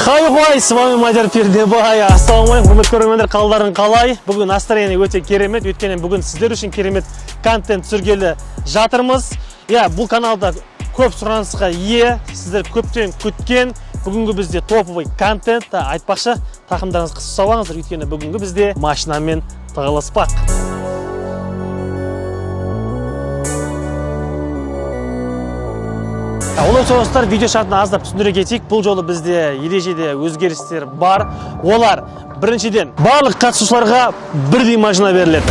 Хай-хай, с вами Мадияр Пердебай. Ассалаумалейкум, құрметті көрермендер, қалдарың қалай? Бүгін настроение өте керемет, өйткені бүгін сіздер үшін керемет контент түсіргелі жатырмыз. Бұл каналда көп сұранысқа ие, сіздер көптен күткен. Бүгінгі бізде топовый контент, айтпақшы, тақымдарыңыз қысып сауаңыздар, өйткені бүгінгі бізде машинамен тығылыспақ. Олай соғыстар видео шартына аздап түсіндіре кетейік. Бұл жолы бізде ережеде өзгерістер бар. Олар біріншіден барлық қатысушыларға бірдей машина беріледі.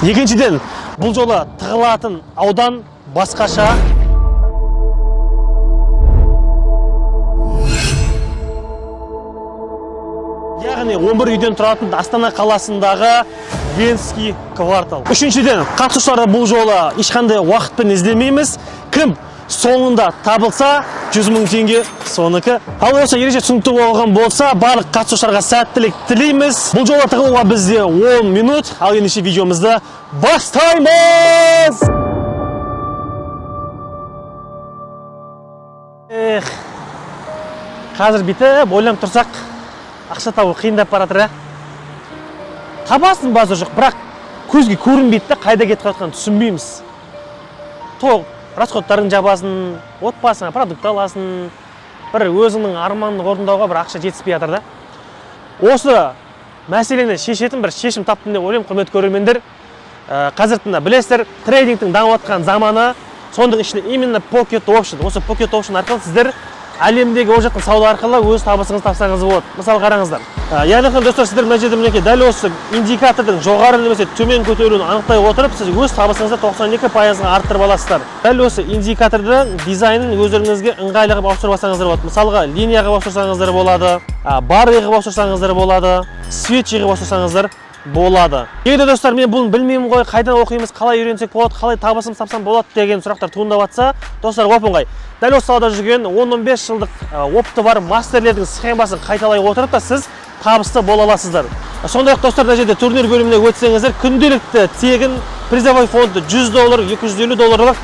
Екіншіден, бұл жолы тығылатын аудан басқаша. Яғни 11 үйден тұратын Астана қаласындағы Ленский квартал. Үшіншіден, қатысушыларды бұл жолы ешқандай уақытпен іздемейміз. Кім соңында табылса, 100 000 теңге соныкі. Ал осы ереже түсінікті болған болса, барлық қатысушыларға сәттілік тілейміз. Бұл жолы тығылуға бізде 10 минут. Ал ендеше видеомызды бастаймыз! Қазір бүйтіп ойланып тұрсақ, ақша табу қиындап баратыр. Табасын базы жоқ, бірақ көзге көрінбейді, қайда кетіп жатқанын түсінбейміз. Расходтарын жабасын, отбасыңа продукт аласын, бір өзіңнің арманын орындауға бір ақша жетіспей жатыр. Осы мәселені шешетін бір шешім таптым деп ойлаймын, құрметті көрермендер. Қазір білесіздер, трейдингтің дамып жатқан заманы, соның ішінде именно Pocket Option. Осы Pocket Option арқылы сіздер әлемдегі ол жақтың сауда арқылы өз табысыңыз тапсаңыз болады. Мысалы қараңыздар. Яғни достар, сіздер мына жерде мінекей дәл осы индикатордың жоғары немесе төмен көтерілуін анықтай отырып, сіз өз табысыңызды 92%-ға арттырып аласыздар. Дәл осы индикатордың дизайнын өздеріңізге ыңғайлы қылып ауыстырып алсаңыздар болады. Мысалға, линияға ауыстырсаңыздар болады, бар қылып ауыстырсаңыздар болады, свет қылып ауыстырсаңыздар болады. Егер достар, мен бұны білмеймін ғой, қайдан оқимыз, қалай үйренсек болады, қалай табысым тапсам болады деген сұрақтар туындап жатса, достар, оп-оңай. Дәл осы салада жүрген 10-15 жылдық опыты бар мастерлердің схемасын қайталай отырып та сіз табысты бола аласыздар. Сондай-ақ достар, мына жерде турнир бөліміне өтсеңіздер, күнделікті тегін призовой фонды $100, $250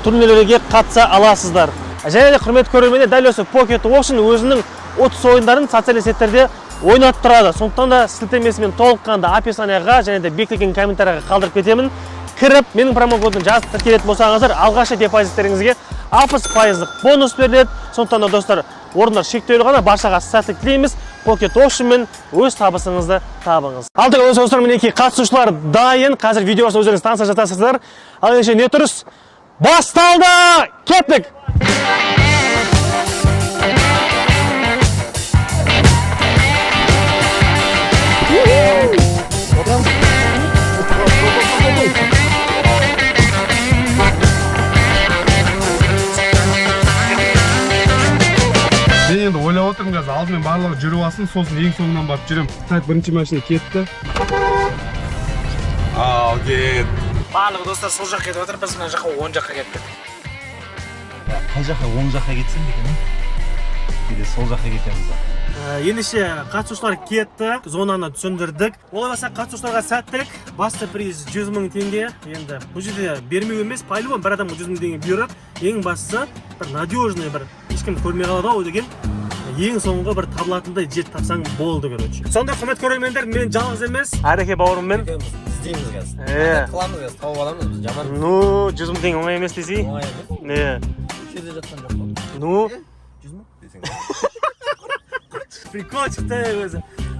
турнирлерге қатыса аласыздар. Және де құрметті көрермендер, дәл осы Pocket Option өзінің 30 ойындарын социальный сеттерде ойнап тұрады. Сондықтан да сілтемесімен толыққанды описанияға және де бекітілген комментарияға қалдырып кетемін. Кіріп, менің промокодын жазып тіркелетін болсаңыздар, алғашқы депозиттеріңізге 60% бонус беріледі. Сондықтан да достар, орындар шектеулі ғана, баршаға сәттілік тілейміз. Pocket Option'мен өз табысыңызды табыңыз. Алдыға өз достар, мінекей қатысушылар дайын. Қазір видеосын өздеріңіз таныса жатасыздар. Ал ендеше не тұрыс? Басталды! Кеттік! Мен енді ойлап отырмын, қазір алдымен барлығы жүріп алсын, сосын ең соңынан барып жүрем. Так, бірінші машина кетті. Ал кет. Барлығы достар сол жаққа кетіп отыр, біз мына жаққа оң жаққа кеттік. Қай жаққа оң жаққа кетсін деген? Кейде сол жаққа кетеміз. Ендеше қатысушылар кетті, зонаны түсіндірдік. Олай қатысушыларға сәттілік, басты приз 100 000 теңге. Енді бұл жерде бермеу емес, по-любому бір адамға 100 000 теңге бұйырады. Ең бастысы бір надежный, бір ешкім көрмей қалады ау деген ең соңғы бір табылатындай жет тапсаң болды, короче. Сонда құрметті көрермендер, мен жалғыз емес, Әреке бауырыммен іздейміз қазір. Қыламыз қазір, тауып аламыз біз, жаман. 100 000 теңге оңай емес десей. Оңай емес. Жерде жатқан жоқ қой. 100 000 десең. Прикол шықты өзі.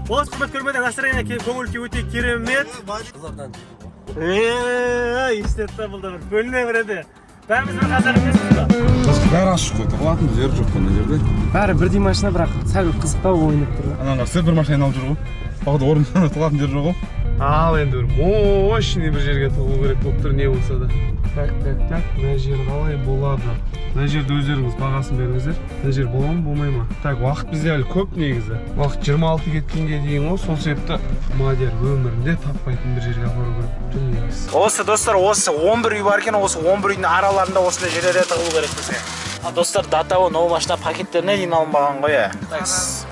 Олас құрметті көрермендер, настроение көңіл-күй өте керемет. Қызлардан естетті бұл да бір бөліне береді. Бәріміз бір қазір емеспіз ба? Бәрі ашық қой, тығылатын жер жоқ қой мына жерде. Бәрі бірдей машина, бірақ сәл қызықтау ойнап тұр. Аналар сіздер бір машина алып жүр ғой. Бағда орында тығылатын жер жоқ ғой. Ал енді бір мощный бір жерге тығылу керек болып тұр, не болса да. Так, мына жер қалай болады? Мына жерде өздеріңіз бағасын беріңіздер. Мына жер бола ма, болмай ма? Так, уақыт бізде әлі көп негізі. Уақыт 26 кеткенге дейін ғой, сол себепті Мадияр өмірінде таппайтын бір жерге апару керек. Осы достар, осы 11 үй бар екен, осы 11 үйдің араларында осындай жерлерде тығылу керек бізде. Достар, датао новый машина пакеттеріне дейін алынбаған ғой.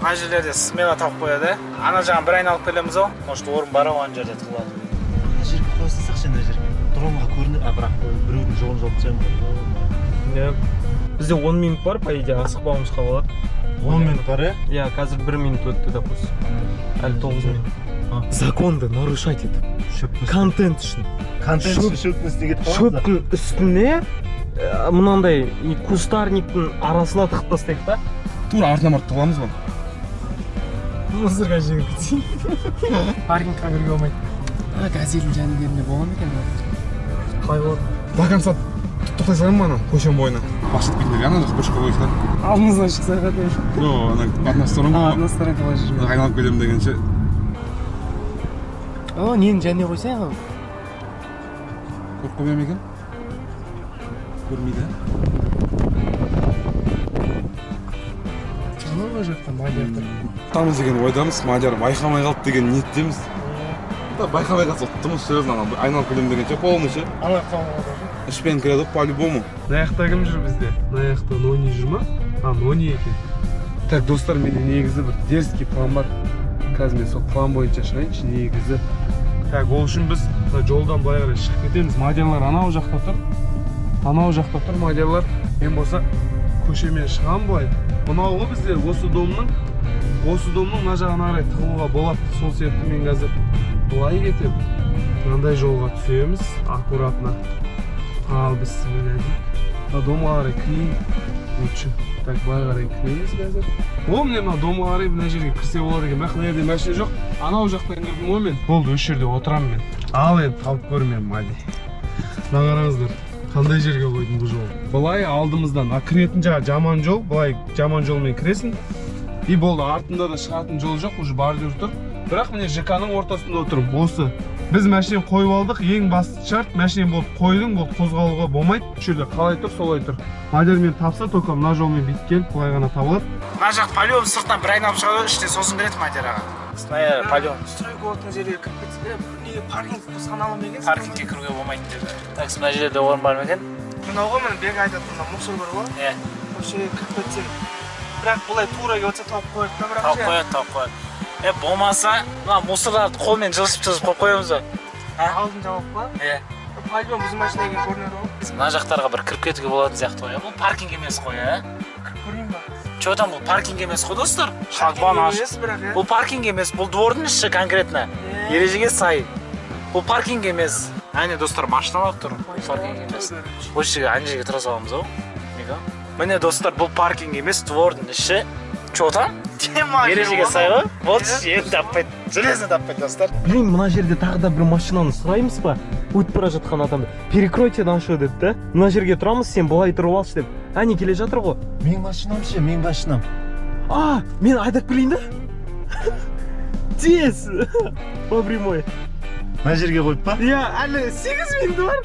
Мына жерлерде смена тауып қояды. Ана жағын бір айналып келеміз ау. Может орын бар ау ана жерде тығылады. Ана жерге қоя салсақшы, ана жерге. Дронға көрінеді, бірақ біреудің жолын жауып тастаймын ғой. Иә. Бізде 10 минут бар, по идее, асықпауымызға болады. 10 минут бар, иә? Иә, қазір 1 минут өтті, допустим. Әлі 9 минут. Законды нарушать етіп. Контент үшін. Контент үшін шөптің үстіне кетіп қаламыз. Шөптің үстіне мынандай кустарниктің арасына тығып тастайық та. Тура артына барып тығыламыз ба? Мусорға жегіп кетейін. Паркингқа кіруге болмайды. Газельдің жанында бола ма екен? Қалай болады? До конца тоқтай салайын ба ана көшенің бойына? Бақсат кетіндерге ана жаққа бұрышқа қойып та. Алдымыздан шықса қате. Жоқ, ана одна сторона ғой. Одна сторона қалай жүрмей. Айналып келемін дегенше. О, нені жанына қойсаң ал? Көріп қоймай ма екен? Көрмейді. Ол жақта мадиярда. Тамыз деген ойдамыз, Мадияр байқамай қалды деген ниеттеміз. Байқамай қалса ұттымыз сөзін ана айналып келемін дегенше полнысы. Ана қалмады. Ішпен кіреді по-любому. Мына жақта кім жүр бізде? Мына жақта Нони жүр ма? Нони екен. Так, достар, менде негізі бір дерзкий план бар. Қазір мен сол план бойынша шығайыншы, негізі. Так, ол үшін біз жолдан былай қарай шығып кетеміз. Мадиярлар анау жақта тұр. Анау жақта тұр Мадиярлар. Мен болса көшемен шығам былай. Мынау ғой біздер осы домның мына жағына қарай тығылуға болады. Сол себепті мен қазір былай кетем. Мынандай жолға түсеміз, аккуратно. Ал біз домға қарай кірейін. Лучше. Так, былай қарай кіреміз қазір. О, міне мына домға қарай мына жерге кірсе болады екен. Бірақ мына жерде машина жоқ. Анау жақтан кірдім ғой мен. Болды, осы жерде отырамын мен. Ал енді тауып көрмеймін, Мади. Мына қараңыздар. Қандай жерге қойдым бұл жол? Былай алдымыздан кіретін жағы жаман жол, былай жаман жолмен кіресің. И болды, артында да шығатын жол жоқ, уже бордюр тұр. Бірақ міне ЖК-ның ортасында отырмын. Осы біз машина қойып алдық, ең басты шарт машина болып қойдың, болды қозғалуға болмайды. Бұл жерде қалай тұр, солай тұр. Мадияр мен тапса, только мына жолмен бүйтіп келіп, былай ғана табылады. Мына жақ полион сыртынан бір айналып шығады, іште сосын кіреді Мадияр аға. Мына полион. Стройковтың жерлері кіріп кетсе, неге паркинг бұзған ала ма екен? Паркингке кіруге болмайды деді. Так, мына жерде орын бар ма екен? Мынауға міне бек айтады, мына мусор бар ғой. Иә. Осы жерге кіріп кетсең. Бірақ бұлай тура келсе тауып қояды да, бірақ Тауып қояды. Болмаса, мына мусорларды қолмен жылысып қойып қоямыз ба? Алдын жауып па? Иә. Полион біздің машина екен көрінеді ғой. Мына жақтарға бір кіріп кетуге болатын сияқты ғой. Бұл паркинг емес қой, Көрейін ба? Чодан бұл паркинг емес қой, достар. Шлагбаум ашық. Бұл паркинг емес, бұл двордың іші конкретно. Ережеге сай. Бұл паркинг емес. Әне достар, машиналар тұр. Паркинг емес. Осы жерге ана жерге тұра саламыз ау. Міне достар, бұл паркинг емес, двордың іші. Чодан? Ережеге сай ғой. Болды, енді таппайды. Железно таппайды, достар. Блин, мына жерде тағы да бір машинаны сұраймыз ба? Өтіп бара жатқан адамды. Перекройте нашу деді да. Мына жерге тұрамыз, сен былай тұрып алшы деп. Әне келе жатыр ғой. Менің машинам ше, менің машинам. Мен айдап келейін да? Тез! По прямой. Мына жерге қойып па? Иә, әлі 8 минут бар.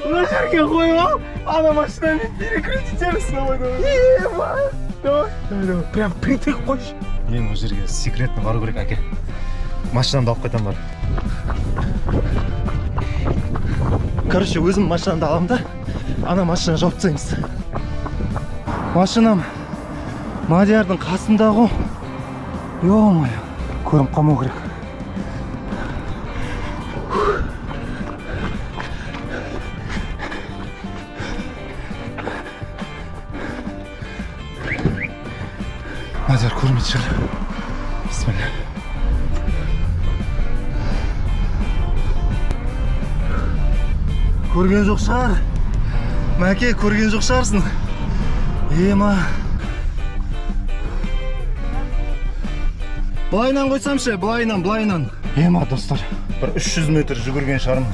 Мына жерге қойып ал. Ана машинамен перекройте теріс. Давай. Прям притык қойшы. Мен ол жерге секретно бару керек, әке. Машинамды алып қайтам бар. Короче, өзім машинамды аламын да, ана машина жауып тастаймыз. Машинам Мадиярдың қасында ғой. Ё-моё, көрініп қалмау керек. Мадияр көрмейді шығар. Бисмилля. Көрген жоқ шығар. Мәке, көрген жоқ шығарсың. Ема. Былайынан қойсамшы, былайынан. Ема, достар, бір 300 метр жүгірген шығармын.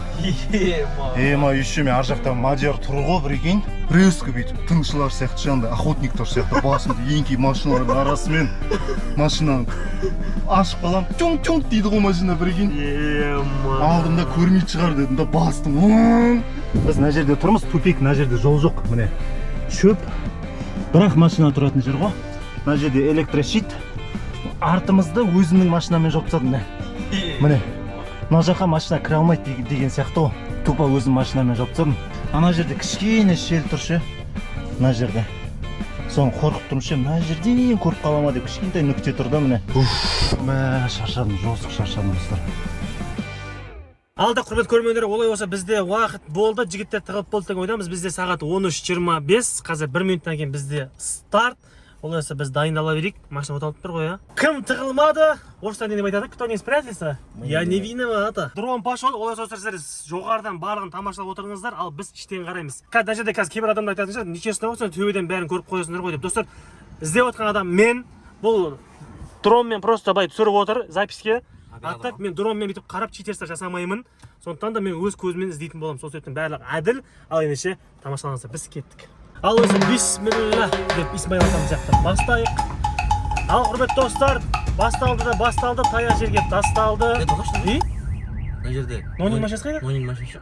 Ема, үшіме ар жақта Мадияр тұр ғой, бірекейін. Резко бүйтіп, тыңшылар сияқты жаңда, охотниктар сияқты басымды еңкей машиналардың арасымен машинаны ашып қалам. Тюнг-тюнг дейді ғой машина, бірекейін. Алдымда көрмейді шығар дедім да бастым. Біз мына жерде тұрмыз, тупик, мына жерде жол жоқ, міне. Шөп, бірақ машина тұратын жер ғой. Мына жерде электрощит. Артымызды өзімнің машинамен жауып тастадым, міне. Мына жаққа машина кіре алмайды деген сияқты ғой. Тупа өзім машинамен жауып тастадым. Ана жерде кішкене шел тұршы. Мына жерде. соны қорқып тұрмын ше, мына жерден көріп қала ма деп кішкентай нүкте тұр да міне. Мә шаршадым, жосық шаршадым достар. Алда құрметті көрермендер, олай болса бізде уақыт болды, жігіттер тығылып болды деген ойдамыз. Бізде сағат 13:25, қазір 1 минуттан кейін бізде старт. Олай болса біз дайындала берейік. Машина оталып тұр ғой, Кім тығылмады? Орыстан не деп айтады? Кто не спрятался? Я не виноват. Дрон пошел. Олай болса сіздер жоғарыдан барлығын тамашалап отырыңыздар, ал біз іштен қараймыз. Мына жерде қазір кейбір адамдар айтатын шығар, нечестно болса төбеден бәрін көріп қоясыңдар ғой деп. Достар, іздеп отқан адам мен. Бұл дронмен просто бай түсіріп отыр записке. Аттап мен дронмен бүйтіп қарап читерстер жасамаймын. Сондықтан да мен өз көзіммен іздейтін боламын. Сол себептен барлығы әділ. Ал ендеше тамашалаңыздар, біз кеттік. Ал өзі бисмилла деп Исмаил атамыз жақтан бастайық. Ал құрметті достар, басталды, таяқ жерге тасталды. Мына жерде Нонин машинасы қайда? Нонин машинасы.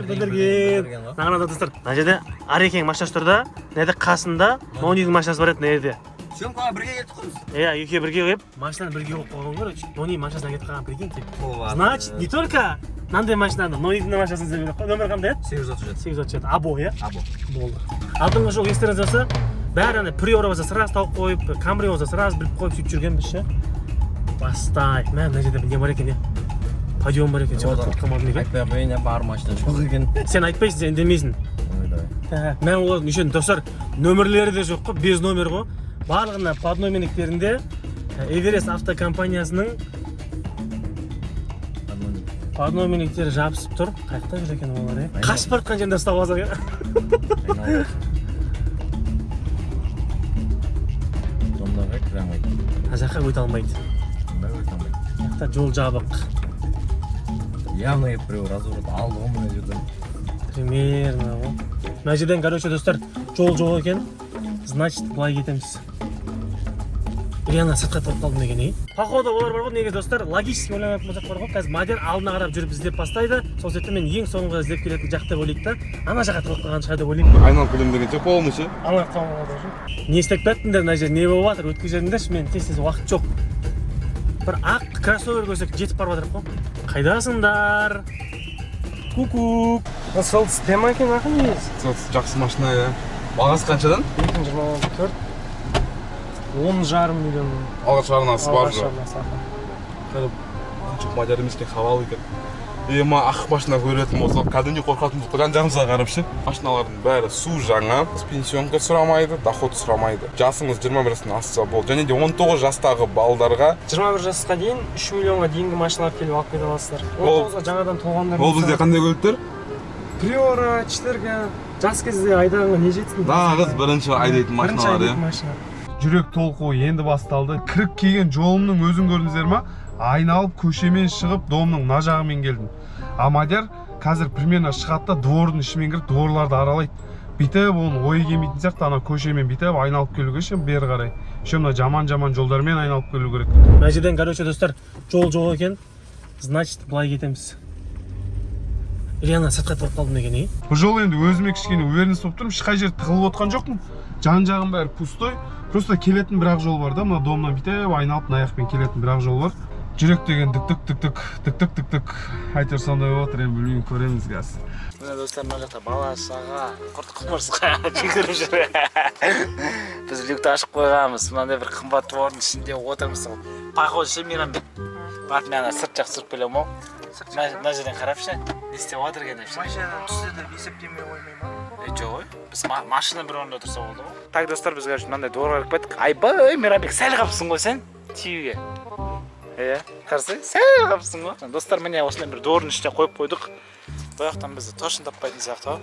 Білдірген. Нағанада достар, мына жерде Арекең машинасы тұр да, мына қасында Нониннің машинасы бар еді мына жерде. Съемкаға бірге кетіп қоймыз. Екеуі бірге қойып, машинаны бірге қойып қойған ғой. Нонин машинасына кетіп қалған прикинь тек. Значит, не только мынандай машинаны, Нониннің машинасын іздеп қой. Нөмір қандай еді? 837. Або, Або. Болды. Алдыңғы жол естеріңізде болса, бәрі приора болса сразу тауып қойып, Камри болса сразу біліп қойып сөйтіп жүрген біз ше. Бастайық. Мына жерде не бар екен, подъем бар екен, жоғалтып қалмадым екен. Айтпай қойын, бар машина жоқ екен. Сен айтпайсың, сен демейсің. Мен олар нешен достар, нөмірлері де жоқ қой, без номер ғой. Барлығына под номерліктерінде Эверест автокомпаниясының под номерліктері жабысып тұр. Қайықта жүр екен олар, Қашып барып жатқан жерінде ұстап алсақ, Домдарға кіре алмайды. Ана жаққа өте алмайды. Жақта жол жабық. Явно біреу разворот алды ғой мына жерден. Примерно ғой. Мына жерден, короче, достар, жол жоқ екен. Значит, былай кетеміз. Реально сыртқа тұрып қалдым деген, Походу олар бар ғой, негізі достар, логически ойланатын болсақ бар ғой, қазір Мадияр алдына қарап жүріп іздеп бастайды. Сол себептен мен ең соңғы іздеп келетін жақ деп ойлайық та, ана жаққа тұрып қалған шығар деп ойлаймын. Айналып келем дегенше полный ше. Ана қалған. Не істеп кеттіңдер, мына жер не болып жатыр, өткізеріңдерші, мен тез уақыт жоқ. Бір ақ кроссовер көрсек жетіп барып жатырмық қой. Қайдасыңдар? Ку-ку. Сол система екен ақын ез. Жақсы машина, Бағасы қаншадан? 224. 10,5 миллион. Алғаш арнасы бар Алғаш ғой. арнасы. Қаншық Мадияр емес екен, хавалы екен. Ема ақ машина көретін болсақ, кәдімгідей қорқатын болдық. Жан-жағымызға қарап ше. Машиналардың бәрі су жаңа, пенсионка сұрамайды, доход сұрамайды. Жасыңыз 21-тен асса болды. Және де 19 жастағы балдарға 21 жасқа дейін 3 миллионға дейінгі машиналар келіп алып кете аласыздар. Ол- 19-ға жаңадан толғандар. ол бізде қандай көліктер? Приора, 4-га. Жас кезде айдағанға не жетсін? Нағыз бірінші айдайтын машиналар, Бірінші машина. Жүрек толқуы енді басталды. Кіріп келген жолымның өзін көрдіңіздер ма? Айналып көшемен шығып домның мына жағымен келдім. А Мадияр қазір примерно шығады да двордың ішімен кіріп дворларды аралайды. Бүйтіп оның ойы келмейтін сияқты ана көшемен бүйтіп айналып келуге ше бері қарай. Ше мына жаман жолдармен айналып келу керек. Мына жерден, короче, достар, жол жоқ екен. Значит, былай кетеміз. Реально сыртқа тұрып қалдым деген, Бұл жол енді өзіме кішкене уверенность болып тұрмын. Ешқай жер тығылып отқан жоқпын. Жан-жағым бәрі пустой. Просто келетін бірақ жол бар да, мына домнан бүйтіп айналып мына жақпен келетін бірақ жол бар. Жүрек деген дік-дік. Әйтеуір сондай болып отыр, енді білмеймін, көреміз қазір. Мына достар, мына жақта бала шаға, құрт-құмырсқа жүгіріп жүр. Біз люкті ашып қойғанбыз. Мынандай бір қымбат двордың ішінде отырмыз. Похоже ше Мейрамбек. Барып мен ана сырт жақ түсіріп келемін ау. Мына жерден қарап ше, не істеп жатыр екен деп ше. Машинадан түсті деп есептемей қоймай ма? Жоқ ой, біз машина бір орында тұрса болды ғой. Так достар, біз қазір мынандай дворға кіріп кеттік. Айбай, Мейрамбек, сәл қалыпсың ғой сен тиюге. Қарсы, сәл қалыпсың ғой. Достар, міне осындай бір двордың ішіне қойып қойдық. Бұл жақтан бізді точно таппайтын сияқты ғой.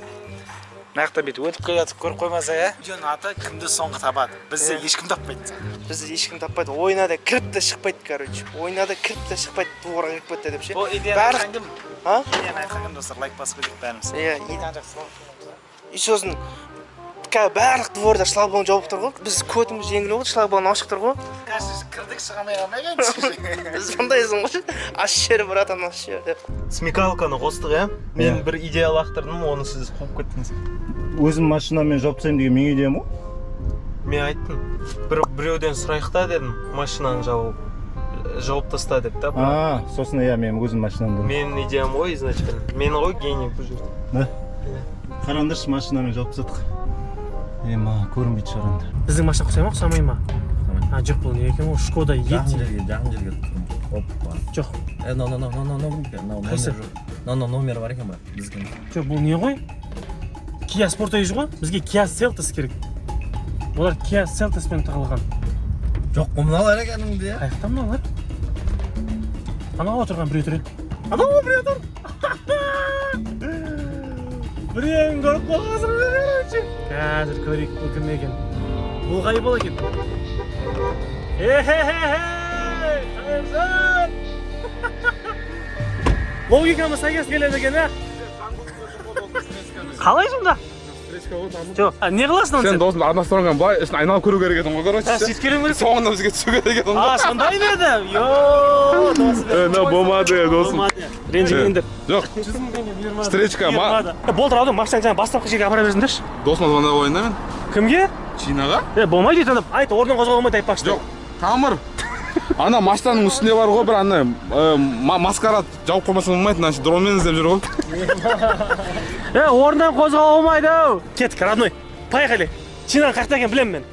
Мына жақта бүйтіп өтіп келе жатып көріп қоймаса, видеоның аты кімді соңғы табады. Бізді ешкім таппайтын сияқты. Бізді ешкім таппайды. Ойына да кіріп те шықпайды, короче. Ойына да кіріп те шықпайды, дворға кіріп кетті деп ше. Бұл идеяны айтқан кім? А? Идеяны айтқан кім достар, лайк басып кетейік бәріміз. И сосын барлық дворда шлагбаум жауып тұр ғой. Біз көтіміз жеңіл ғой, шлагбаум ашық тұр ғой. Кажется, кірдік шыға алмай қалмай Біз сондайсың ғой. Аш жері братан, аш жері деп. Смекалканы қостық, Мен бір идея лақтырдым, оны сіз қуып кеттіңіз. Өзім машинамен жауып тастаймын деген менің идеям ғой. Мен айттым, біреуден сұрайық та дедім, машинаны жауып таста деп та. Сосын мен өзім машинамды. Менің идеям ғой изначально. Мен ғой гений бұл жерде. Қараңдаршы, машинамен жауып тастадық. Ема, көрінбейді шығар енді. Біздің машина ұқсай ма, ұқсамай ма? А, жоқ, бұл не екен, ол Шкода Жақын Yeti. жерге тұрмын. Опа. Жоқ, Қайсы? Номер бар екен ба? Бізге. жоқ, бұл не ғой? Kia Sportage ғой? Бізге Kia Seltos керек. Олар Kia Seltospен тағылған. Жоқ, мыналар екеніңде. Қаяқта мыналар? Анау отырған біреу тұр. Анау біреу тұр. Біреуін көріп қалғансың ба, короче. Қазір көрейік, бұл кім екен. Бұл қай бол екен? Қайыржан! Логикамыз сәйкес келеді екен, ә? Қалай сонда? Жоқ, не қыласың Сен сен? досым одностороннан былай ішін айналып көру керек едің ғой, короче. сөйтіп келуің керек. Соңында бізге түсу керек едің ғой. А, сондай ма еді? Йооо, болмады, досым. Ренжімеңдер. Жоқ, встречка, Болды, раудың машинаны жаңа бастапқы жерге апара берсіңдерші. досыма звондап қояйын да мен. Кімге? Чинаға? Болмайды дейді, айт, орнынан қозғала алмайды айтпақшы. Жоқ, тамыр. Ана машинаның үстінде бар ғой, бір ана маскарад жауып қоймаса болмайды, мына дронмен іздеп жүр ғой. Орнынан қозғала алмайды. Кеттік, родной. Поехали. Чинаның қаяқта екенін білемін мен.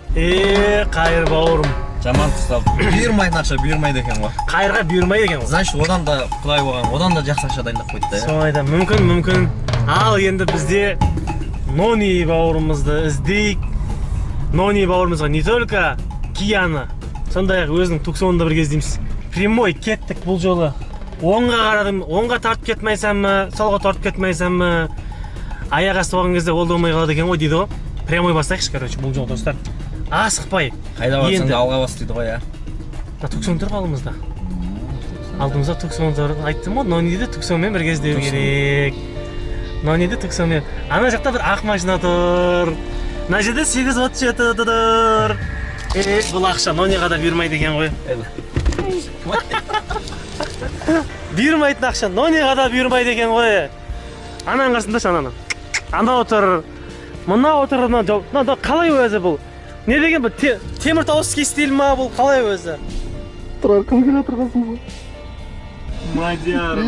Қайыр бауырым. Жаман тұстап. Бұйырмайтын ақша бұйырмайды екен ғой. Қайырға бұйырмайды екен ғой. Значит, одан да құдай болған, одан да жақсы ақша дайындап қойды да. Соңайда мүмкін. Ал енді бізде Нони бауырымызды іздейік. Нони бауырымызға не только Кияны, сондай-ақ өзінің Туксонды бірге іздейміз. Прямой кеттік бұл жолы. Оңға қарадым, оңға тартып кетмейсем ме, солға тартып кетмейсем ме. Аяқ асты болған кезде ол да болмай қалады екен ғой дейді ғой. Прямой бастайықшы, короче, бұл жолы достар. Асықпай. Қайда барсаң да алға бас дейді ғой, ә. Туксон тұр алдымызда. Алдымызда Туксон тұр. Айттым ғой, Нониді Туксонмен бірге іздеу керек. Нониді Туксонмен. Ана жақта бір ақ машина тұр. Мына жерде 837 тұр. Бұл ақша Нониға да бұйырмайды екен ғой. Бұйырмайтын ақша Нониға да бұйырмайды екен ғой. Ананың қасындашы, ананы. Ана отыр. Мына отыр. Қалай өзі бұл? Не деген бұл? Теміртауский стиль ма бұл? Қалай өзі? Тұрар, кім келе тұрғансың ғой? Мадияр.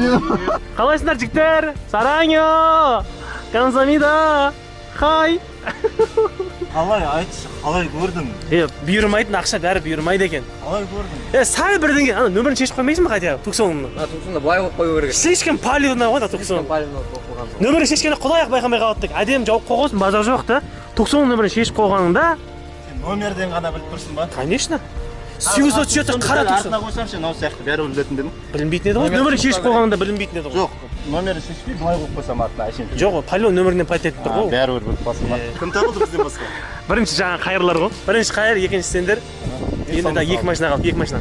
Қалайсыңдар жігіттер? Сараньо! Камсамида! Хай! Қалай, айтшы, қалай көрдің? Бұйырмайтын ақша бәрі бұйырмайды екен. Қалай көрдің? Сәл бірдеңе, ана нөмірін шешіп қоймайсың ба хотя Туксонның? Туксонды былай қойып қою керек. Слишком палевный ғой да Туксон. Нөмірін шешкенде құдай ақ байқамай қалады. Әдемі жауып қойғансың, базар жоқ та. Туксон нөмірін шешіп қойғаныңда. Сен номерден ғана біліп тұрсың ба? Конечно. 837 қара Туксон. Артына қойсам сен ол сияқты бәрі білетін дедің. Білінбейтін еді ғой. Нөмірін шешіп қойғаныңда білінбейтін еді ғой. Жоқ, номерін шешпей былай қойып қойсам артына әшейін. Жоқ, палеон нөмірінен патент тұр ғой. Бәрі біліп қалсың ба? Кім табылды бізден басқа? Бірінші жаңа қайырлар ғой. Бірінші қайыр, екінші сендер. Енді да екі машина қалды, екі машина.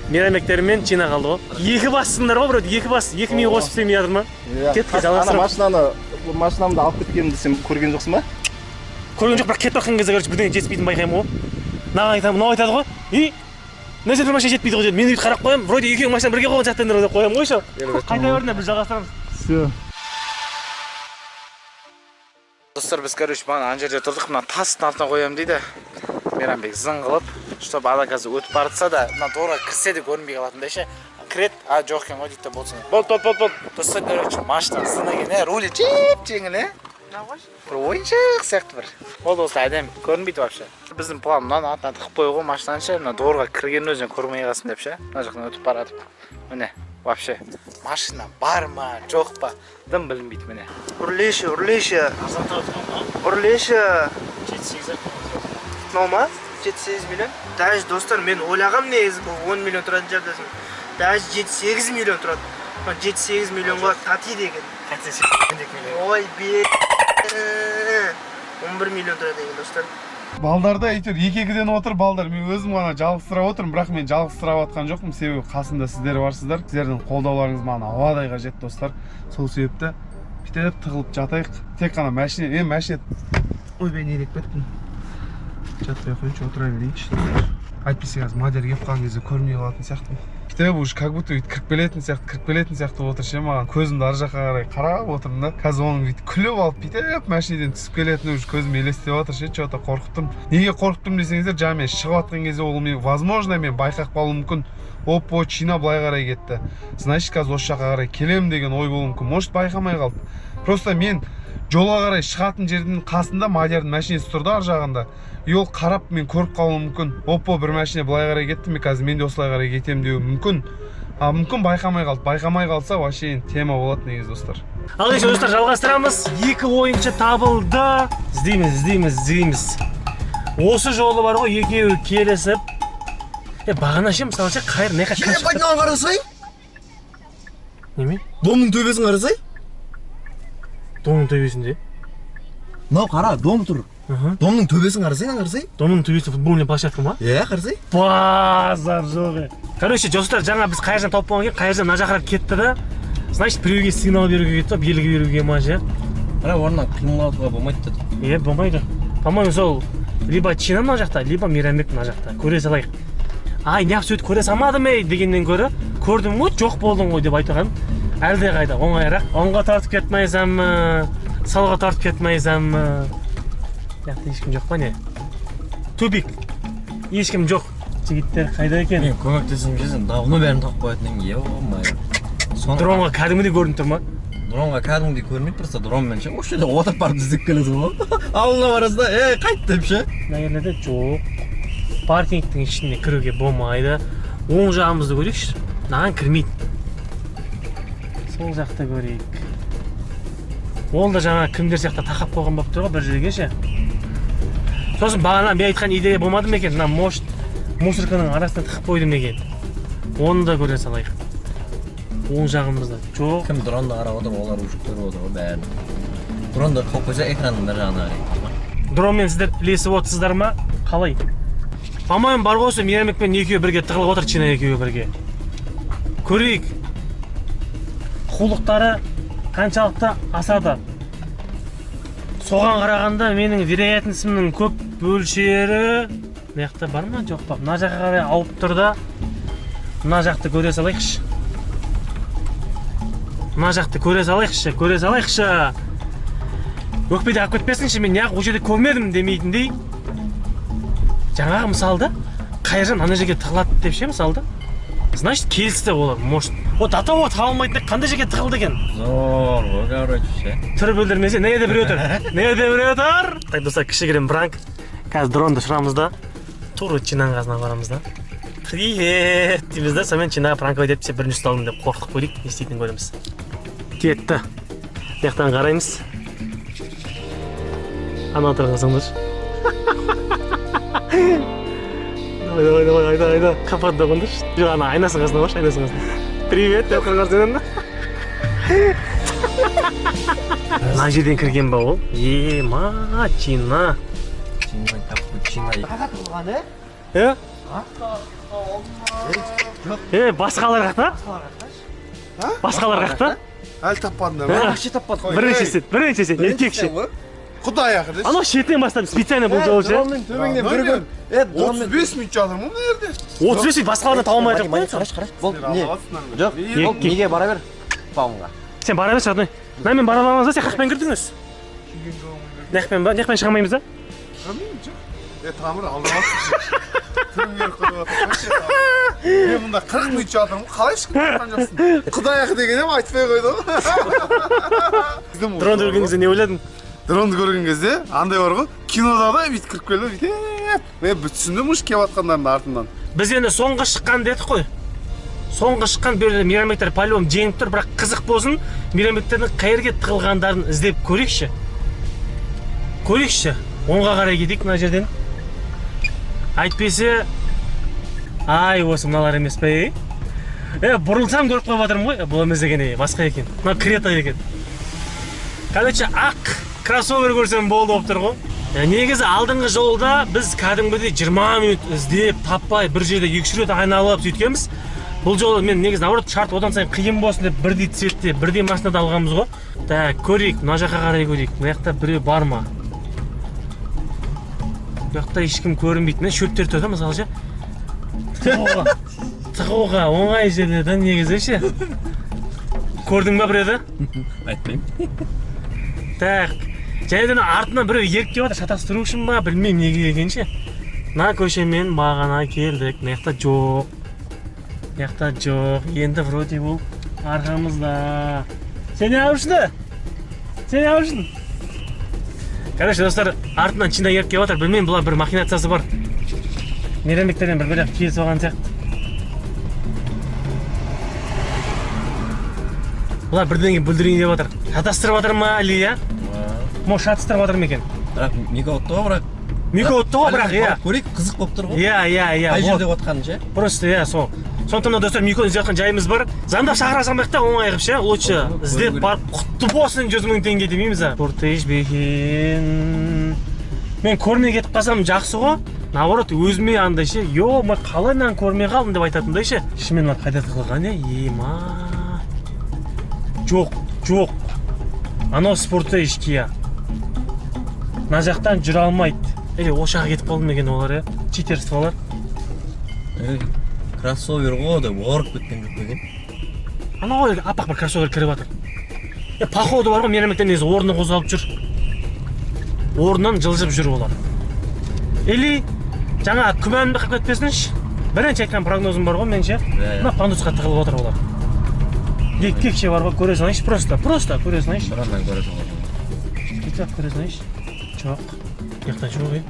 Мейрамбектер мен Чина қалды ғой. Екі бассыңдар ғой, біреу екі бас, 2 ми қосып істемей жатыр ма? Кетті, жалғастырып. Машинамды алып кеткенімді сен көрген жоқсың ба? Көрген жоқ, бірақ кетіп жатқан кезде короче бірдеңе жетіспейтінін байқаймын ғой. Мынау айтады ғой. Мына жерде бір машина жетпейді ғой деп мен өйтіп қарап қоямын. Вроде екеуің машина бірге қойған сияқтандыр деп қоямын ғой ше. Қайта беріңдер, біз жалғастырамыз. Все. Достар, біз короче ана жерде тұрдық, мына тастың артына қоямын дейді. Мейрамбек зың қылып, чтобы ана қазір өтіп барытса да, мына торға кірсе де көрінбей қалатындай ше. Кірет, жоқ екен ғой дейді болсын. Бол. Достар, короче, машина зың екен, рулі жеп-жеңіл, бір ойыншық сияқты бір. Ол досы әдем көрінбейді вообще. Біздің план мынаны артына тығып қойып ғой машинаны ше, мына дорға кірген өзінен көрмей қалсын деп ше. Мына жақтан өтіп баратып. Міне, вообще машина бар ма, жоқ па, дым білінбейді міне. Үрлеші. Мынау ма? 7-8 миллион. Даже достар, мен ойлағам негізі бұл 10 миллион тұратын шығар десем. Даже 7-8 миллион тұрады. 7-8 миллионға татиды екен. Ой, 11 миллион тұрады екен достар. Балдарда әйтеуір екі-екіден отыр балдар. Мен өзім ғана жалғызсырап отырмын, бірақ мен жалғызсырап атқан жоқпын. Себебі қасында сіздер барсыздар. Сіздердің қолдауларыңыз маған ауадай қажет достар. Сол себепті бүйтіп тығылып жатайық. Тек қана машина, машина. Ойбай, не деп кеттім. Жатпай қойыншы, отыра берейікші. Әйтпесе қазір Мадияр келіп қалған кезде көрмей қалатын сияқтымын. Кітап уже как будто өйтіп кіріп келетін сияқты отыр ше, маған көзімді ар жаққа қарай қарап отырмын да. Қазір оның бүйтіп күліп алып бүйтіп машинадан түсіп келетіні уже көзім елестеп отыр ше, что-то қорқыттым. Неге қорқыттым десеңіздер, жаңа мен шығып жатқан кезде ол мен возможно мен байқап қалуым мүмкін. Оппо, Чина былай қарай кетті. Значит, қазір осы жаққа қарай келемін деген ой болуы мүмкін. Может, байқамай қалды. Просто мен жолға қарай шығатын жердің қасында Мадиярдың машинасы тұрды ар жағында. Ол қарап мен көріп қалуым мүмкін. Оппо бір машина былай қарай кетті, мен қазір мен де осылай қарай кетем деуі мүмкін. А мүмкін байқамай қалды. Байқамай қалса вообще тема болады негізі достар. Ал ендеше достар жалғастырамыз. 2 ойыншы табылды. Іздейміз. Осы жолы бар ғой, екеуі келісіп. Бағана ше мысалы ше қайыр не қашқан шықты. Айналып қарасай. Неме? Домның төбесін қарасай. Домның төбесінде. Мынау қара, дом тұр. Домның төбесін қарасай. Домның төбесінде футбольный площадка ма? Қарасай. Базар жоқ. Короче, достар, жаңа біз қайыржан тауып болған кейін, қайыржан мына жаққа кетті да, значит, біреуге сигнал беруге кетті, белгі беруге ма же. Ана орнынан қимылдауға болмайды деді. Болмайды. По-моему, сол либо Чина мына жақта, либо Мейрамбек мына жақта. Көре салайық. Ай, неғып сөйтіп көре салмадым ей дегеннен гөрі, көрдім ғой, жоқ болдың ғой деп айтырған. Әлде қайда, оңайырақ. Оңға тартып кетмейсәмі, салға тартып кетмейсәмі. Яқты ешкім жоқ па не? Тупик. Ешкім жоқ. Жігіттер қайда екен? Мен көмектесім жесін, давно бәрін тауып қоятын ең, ё-май. Дронға кәдімгідей көрініп тұр ма? Дронға кәдімгідей көрінмейді, просто дронмен ше, осы жерде отырып барып іздеп келеді ғой. Алдына барасың да, қайт деп ше. Мына жерлерде жоқ. Паркингтің ішіне кіруге болмайды. Оң жағымызды көрейікші. Маған кірмейді. Сол жақты көрейік. Ол да жаңа кімдер сияқты тақап қойған болып тұр ғой бір жерге ше. Сосын бағана мен айтқан идея болмады ма екен? Мына мусорканың арасына тығып қойдым екен. Оны да көре салайық. Оң жағымызда жоқ. Кім дронды қарап отыр, олар уже көріп отыр ғой бәрін. Дронды қойып қойса экранның бір жағына қарайды. Дронмен сіздер ілесіп отырсыздар ма? Қалай? По-моему, бар ғой осы Мейрамбекпен екеуі бірге тығылып отыр, Чина екеуі бірге. Көрейік. Қулықтары қаншалықты асады. Соған қарағанда менің вероятностьімнің көп бөлшері мыяқта бар ма, жоқ па? Мына жаққа қарай ауып тұр да. Мына жақты көре салайықшы. Көре салайықшы. Өкпеде алып кетпесінші, мен неғып ол жерде көрмедім демейтіндей. Жаңағы мысалды Қайыржан ана жерге тығылады деп ше мысалды. Значит, келісті олар, может. О, татауы табылмайтын қандай жерге тығылды екен? Зор ғой, короче ше. Түрі білдірмесе, неде біреу тұр? Так, достар, кішігірім пранк. Қазір дронды ұшырамыз да, тура Чинаның қасына барамыз да. Привет дейміз да, сонымен Чинаға пранк өтеді десе бірінші ұсталдым деп қорқытып көрейік, не істейтінін көреміз. Кетті. Мияқтан қараймыз. Ана отырғансыңдар. Давай, айда. Қапатта қондыршы. Жоқ, ана айнасын қасына баршы, айнасын қасына. Привет деп қаңғар Мына жерден кірген ба ол? Чина. Чина, капучино. Басқалар қақта? Басқалар қақта? Әлі таппадың да. Вообще таппадық. Бірінші сет, еркекші. Құдай ақы деші. Анау шетінен бастап специально бұл жол ше. Төбеңнен бір көр. 35 минут жатырмын мына жерде. 35 минут басқалардан таба алмай жатыр. Қараш. Болды, не? Жоқ, неге бара бер? Бауынға. Сен бара берші родной. Мен бара аламыз да, сен қақпен кірдіңіз. Неқпен шығамаймыз да? Тамыр алдамасын. Түрің еріп қойып отыр. Мен мұнда 40 минут жатырмын, қалай ешкім тұрған жоқсың? Құдай ақы дегенем айтпай қойды ғой. Дронды көрген кезде не ойладың? Дронды көрген кезде андай бар ғой, кинода да бүйтіп кіріп келді, бүйтіп. Мен түсіндім ұш кеп атқандардың артынан. Біз енді соңғы шыққан дедік қой. Соңғы шыққан берді Мейрамбектер по-любому жеңіп тұр, бірақ қызық болсын, Мейрамбектердің қай жерге тығылғандарын іздеп көрейікші. Оңға қарай кетейік мына жерден. Айтпесе, ай осы мыналар емес пе? Бұрылсам көріп қойып жатырмын ғой, бұл емес екен, басқа екен. Мына Крета екен. Короче, ақ кроссовер көрсем болды болып тұр ғой. Негізі алдыңғы жолда біз кәдімгідей 20 минут іздеп, таппай, бір жерде 2-3 рет айналып сөйткенбіз. Бұл жолы мен негізі наоборот шарт одан сайын қиын болсын деп бірдей цветте, бірдей машинада алғанбыз ғой. Так, көрейік, мына жаққа қарай көрейік. Мына жақта біреу бар ма? Бұл жақта ешкім көрінбейтін, шөптер тұр да мысалы ше. Тығуға оңай жерлерді негізі ше. Көрдің ба біреуді? Айтпаймын. Так, және артынан біреу еріп келіп жатыр, шатастыру үшін ба, білмеймін неге екен ше. Мына көшемен бағана келдік, мына жоқ, енді вроде бұл арқамызда. Сен не алып жүрсің? Короче, достар, артынан Чина еріп келіп жатыр. Білмеймін, бұлар бір махинациясы бар. Мейрамбектерден бір бөлек келісіп алған сияқты. Бұлар бірдеңе бүлдірейін деп жатыр. Шатастырып жатыр ма, Али, я? Мо шатастырып жатыр ма екен? Бірақ микаотты ғой, бірақ. Микаотты ғой, бірақ, иә. Көрейік, қызық болып тұр ғой. Иә. Қай жерде отқанын ше? Просто, иә, сол. Сондықтан мына достар, миконы іздеп жатқан жайымыз бар. Заңдап шақыра салмайық та, оңай қылып ше. Лучше іздеп барып құтты болсын 100 000 теңге демейміз а. Кортеж бекен. Мен көрмей кетіп қалсам жақсы ғой. Наоборот, өзіме андай ше, ма қалай мен көрмей қалдым деп айтатындай ше. Шынымен олар қайда тығылған ема. Жоқ. Анау спортеж кия. Мына жақтан жүре алмайды. Ол жаққа кетіп қалды ма екен олар, иә? Читерстволар. Кроссовер ғой, деп орып кеткен жоқ екен. Ана ғой апақ бір кроссовер кіріп жатыр. Походу бар ғой, Мейрамбектен негізі орны қозғалып жүр. Орнынан жылжып жүр олар. Или жаңа күмәнімді қалып кетпесінші. Бірінші айтқан прогнозым бар ғой меніңше. Мына пандусқа тығылып отыр олар. Кекше бар ғой, көре салайыншы, просто көре салайыншы. Бұраннан көре салайыншы. Кетіп көре салайыншы. Жоқ. Яқтан жоқ,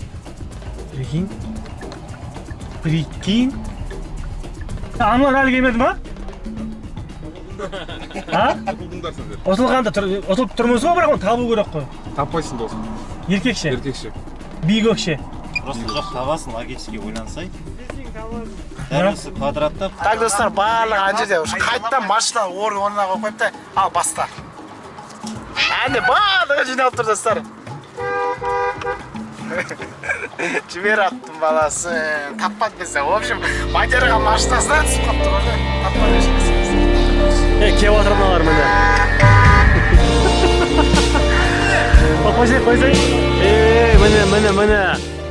Прикинь. Аналар әлі келмеді ма? Ұтылдыңдар сіздер. Ұтылып тұрмыз ғой, бірақ оны табу керек қой. Таппайсың досым. Еркекше. Биігөкше. Просто жоқ табасын, логически ойлансай. Дәл осы квадратта. Так, достар, барлығы ана жерде қайттан машина орнына қойып қойыпты. Ал баста. Әне барлығы жиналып тұр, достар. Жібер аттың баласын. Таппады бізде. В общем, Мадияға машинасына түсіп қалыпты ғой. Таппады ешкісіміз. Кеп отыр мыналар міне. Қойсай. Міне.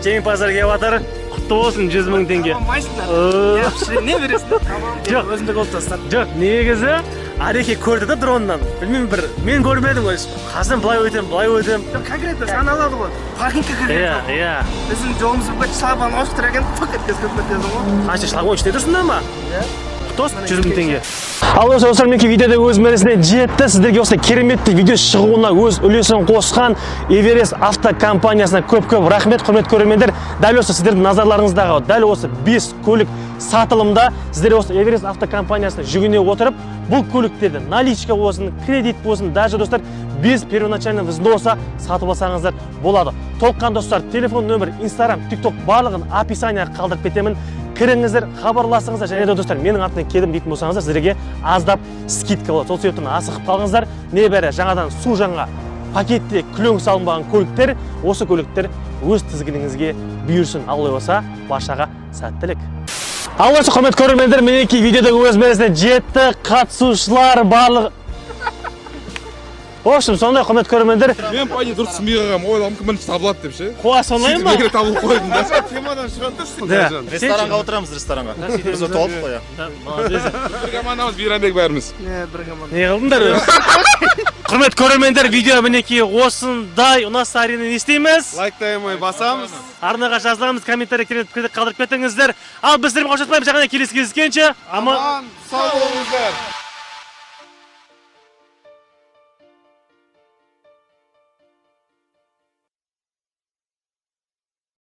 Жеңімпаздар кеп отыр. Құтты болсын 100 000 теңге. Не бересің? Жоқ, өзімді болып тастар. Жоқ, негізі Ареке көрді да дроннан. Білмеймін бір, мен көрмедім ғой. Қазір былай өтем. Конкретно саналады ғой. Паркингке кірген. Иә. Біздің жолымыз бір шлагбаум ашып тұр екен, тық еткізіп кетесің ғой. Қанша шлагбаум іште тұрсың да ма? Иә. Құтты 100 000 теңге. Ал достар, менің видеода өз мәресіне жетті. Сіздерге осы кереметті видео шығуына өз үлесін қосқан Эверест автокомпаниясына көп рахмет, құрметті көрермендер. Дәл осы сіздердің назарларыңыздағы дәл осы 5 көлік сатылымда сіздер осы Эверест автокомпаниясына жүгіне отырып, бұл көліктерді наличка болсын, кредит болсын, даже достар без первоначального взноса сатып алсаңыздар болады. Толыққан достар, телефон нөмір, Instagram, TikTok барлығын описанияға қалдырып кетемін. Кіріңіздер, хабарласыңыздар, және де достар, менің атымнан келдім дейтін болсаңыздар, сіздерге аздап скидка болады. Сол себептен асығып қалғыңыздар. Небәрі жаңадан су жаңа пакетте күлің салынбаған көліктер, осы көліктер өз тізгініңізге бұйырсын. Алла болса, баршаға сәттілік. Ал осы құрметті көрермендер, меніңки видеода өз мәресіне жетті. Қатысушылар барлығы. В общем, сондай құрметті көрермендер. Мен пайне дұрыс түсінбей қалғам, ойладым кім бірінші табылады деп ше. Қуа сондай ма? Сөйтіп табылып қойдым да. Темадан шығады Да. Ресторанға отырамыз, ресторанға. Біз ұтып алдық қой. Молодец. Bir командамыз Мейрамбек бәріміз. Не, бір команда. Не қылдыңдар өзі? Құрметті көрермендер, видео мінекей осындай ұнастарыны естейміз. Лайктаймай басамыз. Арнаға жазыламыз, комментарий қалдырып кетіңіздер. Ал біздермен қоштаспаймыз, жаңа келесі кездескенше. Аман, сау болыңыздар.